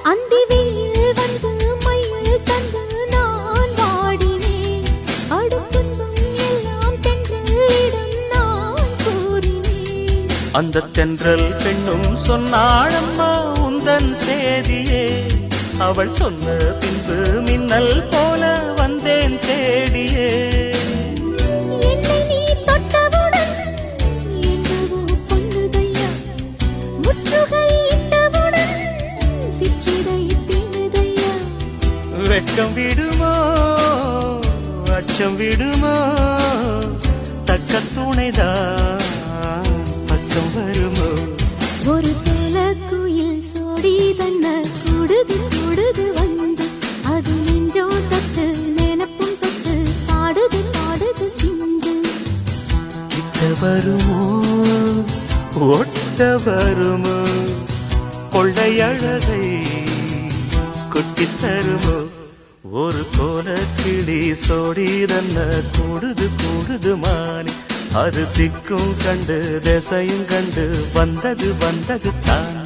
அந்தி வெயில் வந்து மயில் தந்து நான் வாடினேன். அடுத்துன்பம் எல்லாம் தென்றலிடம் நான் கூறினேன். அந்த தென்றல் பெண்ணும் சொன்னாளம்மா உந்தன் சேதியே. அவள் சொன்ன பின்பு மின்னல் போல வந்தேன் தேடியே. என்னை நீ தொட்டவுடன் என்னவோ பொன்னுதையா. முற்றுகை இட்டவுடன் சிற்றிடை தின்னுதையா. வெட்கம் விடுமோ அச்சம் விடுமோ தக்க துணைதான் பக்கம் வருமோ. ஒரு சோல குயில் சோடி தன்ன கூடுது கூடுது வந்து அது நெஞ்சோ தொட்டு நினப்பும் தொட்டு பாடுது பாடுது சிந்து. கிட்ட வருமோ ஒட்ட வருமோ கொள்ளையழகை கொட்டித் தருமோ. ஒரு கோல கிளி சோடி தன்ன கூடுது கூடுது மானி. அது திக்கும் கண்டு திசையும் கண்டு வந்தது வந்தது தான்.